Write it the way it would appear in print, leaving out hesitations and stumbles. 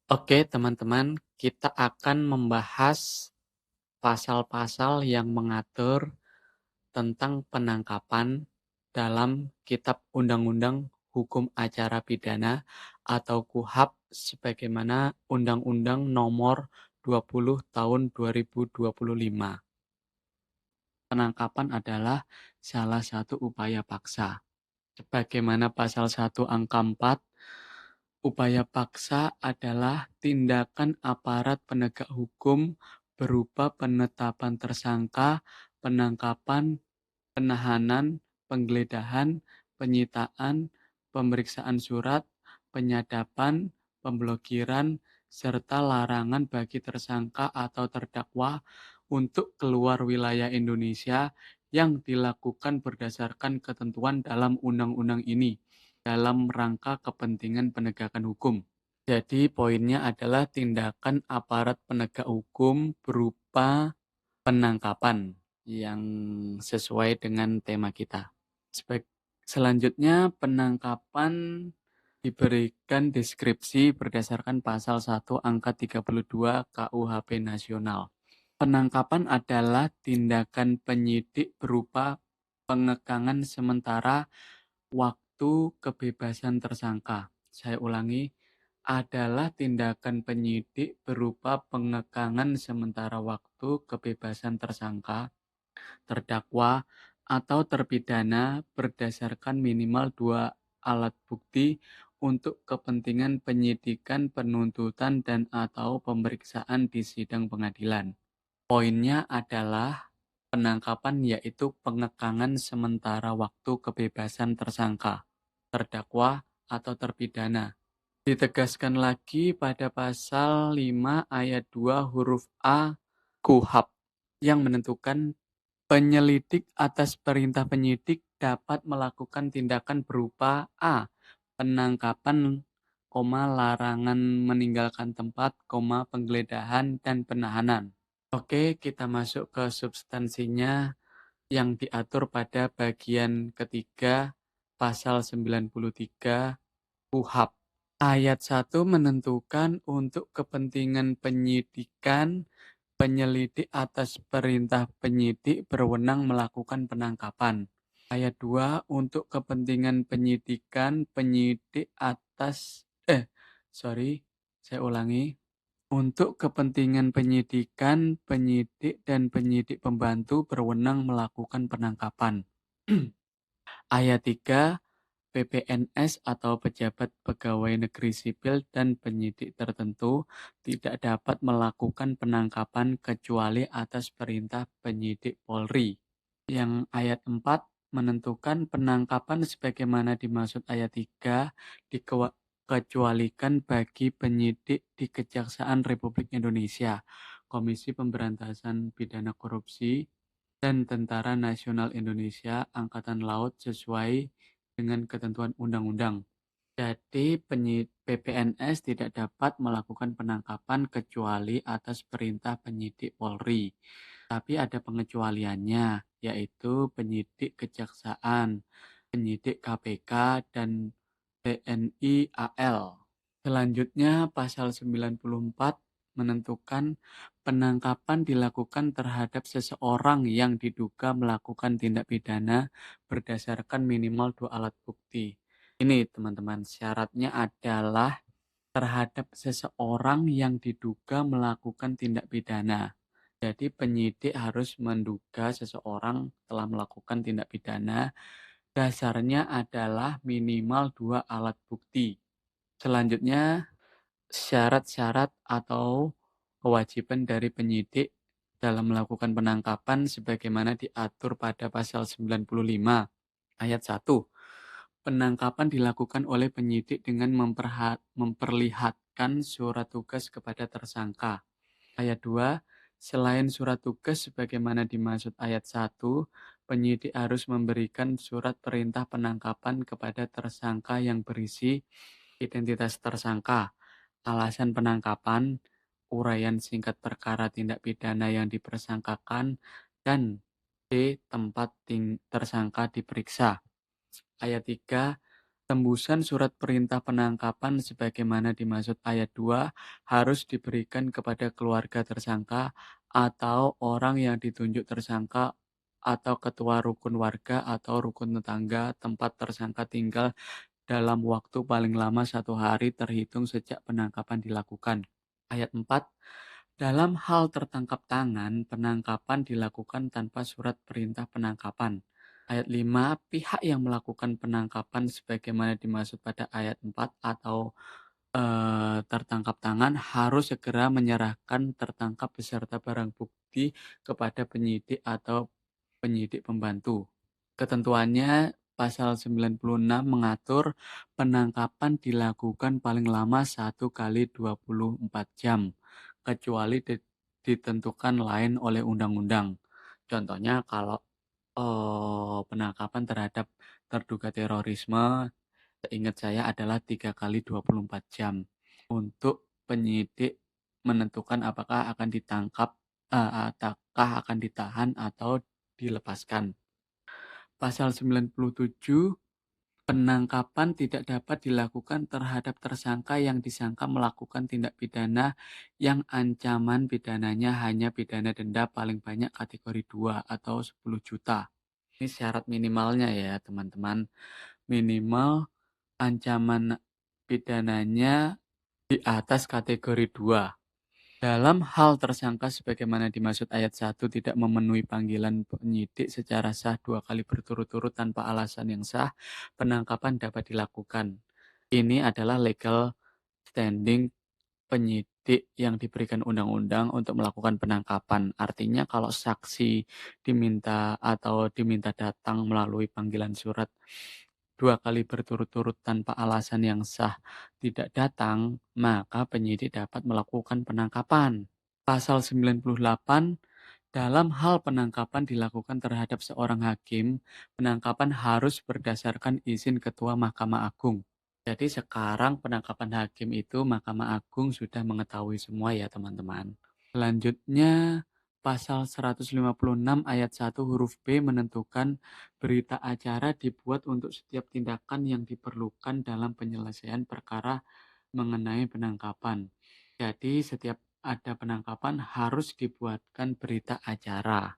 Oke, teman-teman, kita akan membahas pasal-pasal yang mengatur tentang penangkapan dalam Kitab Undang-Undang Hukum Acara Pidana atau KUHP sebagaimana Undang-Undang Nomor 20 Tahun 2025. Penangkapan adalah salah satu upaya paksa. Sebagaimana pasal 1 angka 4, upaya paksa adalah tindakan aparat penegak hukum berupa penetapan tersangka, penangkapan, penahanan, penggeledahan, penyitaan, pemeriksaan surat, penyadapan, pemblokiran, serta larangan bagi tersangka atau terdakwa untuk keluar wilayah Indonesia yang dilakukan berdasarkan ketentuan dalam undang-undang ini dalam rangka kepentingan penegakan hukum. Jadi poinnya adalah tindakan aparat penegak hukum berupa penangkapan yang sesuai dengan tema kita. Selanjutnya, penangkapan diberikan deskripsi berdasarkan pasal 1 angka 32 KUHP Nasional. Penangkapan adalah tindakan penyidik berupa pengekangan sementara waktu kebebasan tersangka. Saya ulangi, adalah tindakan penyidik berupa pengekangan sementara waktu kebebasan tersangka, terdakwa, atau terpidana berdasarkan minimal 2 alat bukti untuk kepentingan penyidikan, penuntutan, dan atau pemeriksaan di sidang pengadilan. Poinnya adalah penangkapan yaitu pengekangan sementara waktu kebebasan tersangka, terdakwa, atau terpidana. Ditegaskan lagi pada pasal 5 ayat 2 huruf A KUHP yang menentukan penyelidik atas perintah penyidik dapat melakukan tindakan berupa A. Penangkapan, larangan meninggalkan tempat, penggeledahan, dan penahanan. Oke, kita masuk ke substansinya yang diatur pada bagian ketiga pasal 93 KUHP. Ayat 1 menentukan untuk kepentingan penyidikan, penyelidik atas perintah penyidik berwenang melakukan penangkapan. Ayat 2 untuk kepentingan penyidikan, penyidik atas saya ulangi. Untuk kepentingan penyidikan, penyidik dan penyidik pembantu berwenang melakukan penangkapan. Ayat 3, PPNS atau pejabat pegawai negeri sipil dan penyidik tertentu tidak dapat melakukan penangkapan kecuali atas perintah penyidik Polri. Yang ayat 4 menentukan penangkapan sebagaimana dimaksud ayat 3 dikecualikan bagi penyidik di Kejaksaan Republik Indonesia, Komisi Pemberantasan Pidana Korupsi, dan Tentara Nasional Indonesia Angkatan Laut sesuai dengan ketentuan undang-undang. Jadi PPNS tidak dapat melakukan penangkapan kecuali atas perintah penyidik Polri. Tapi ada pengecualiannya, yaitu penyidik Kejaksaan, penyidik KPK, dan TNI AL. Selanjutnya pasal 94 menentukan penangkapan dilakukan terhadap seseorang yang diduga melakukan tindak pidana berdasarkan minimal 2 alat bukti. Ini teman-teman, syaratnya adalah terhadap seseorang yang diduga melakukan tindak pidana. Jadi penyidik harus menduga seseorang telah melakukan tindak pidana. Dasarnya adalah minimal 2 alat bukti. Selanjutnya, syarat-syarat atau kewajiban dari penyidik dalam melakukan penangkapan sebagaimana diatur pada pasal 95 ayat 1. Penangkapan dilakukan oleh penyidik dengan memperlihatkan surat tugas kepada tersangka. Ayat 2, selain surat tugas sebagaimana dimaksud ayat 1, penyidik harus memberikan surat perintah penangkapan kepada tersangka yang berisi identitas tersangka, alasan penangkapan, uraian singkat perkara tindak pidana yang dipersangkakan, dan tempat tersangka diperiksa. Ayat 3, Tembusan surat perintah penangkapan sebagaimana dimaksud ayat 2 harus diberikan kepada keluarga tersangka atau orang yang ditunjuk tersangka atau ketua rukun warga atau rukun tetangga tempat tersangka tinggal dalam waktu paling lama 1 hari terhitung sejak penangkapan dilakukan. Ayat 4, dalam hal tertangkap tangan, penangkapan dilakukan tanpa surat perintah penangkapan. Ayat 5, pihak yang melakukan penangkapan sebagaimana dimaksud pada ayat 4 atau tertangkap tangan harus segera menyerahkan tertangkap beserta barang bukti kepada penyidik atau penyidik pembantu. Ketentuannya pasal 96 mengatur penangkapan dilakukan paling lama 1 kali 24 jam, kecuali ditentukan lain oleh undang-undang. Contohnya kalau penangkapan terhadap terduga terorisme, seingat saya adalah 3 kali 24 jam. Untuk penyidik menentukan apakah akan ditangkap, apakah akan ditahan atau dilepaskan. Pasal 97, penangkapan tidak dapat dilakukan terhadap tersangka yang disangka melakukan tindak pidana yang ancaman pidananya hanya pidana denda paling banyak kategori 2 atau 10 juta. Ini syarat minimalnya ya, teman-teman. Minimal ancaman pidananya di atas kategori 2. Dalam hal tersangka sebagaimana dimaksud ayat 1 tidak memenuhi panggilan penyidik secara sah 2 kali berturut-turut tanpa alasan yang sah, penangkapan dapat dilakukan. Ini adalah legal standing penyidik yang diberikan undang-undang untuk melakukan penangkapan. Artinya kalau saksi diminta datang melalui panggilan surat 2 kali berturut-turut tanpa alasan yang sah tidak datang, maka penyidik dapat melakukan penangkapan. Pasal 98, dalam hal penangkapan dilakukan terhadap seorang hakim, penangkapan harus berdasarkan izin Ketua Mahkamah Agung. Jadi sekarang penangkapan hakim itu Mahkamah Agung sudah mengetahui semua ya teman-teman. Selanjutnya, pasal 156 ayat 1 huruf B menentukan berita acara dibuat untuk setiap tindakan yang diperlukan dalam penyelesaian perkara mengenai penangkapan. Jadi setiap ada penangkapan harus dibuatkan berita acara.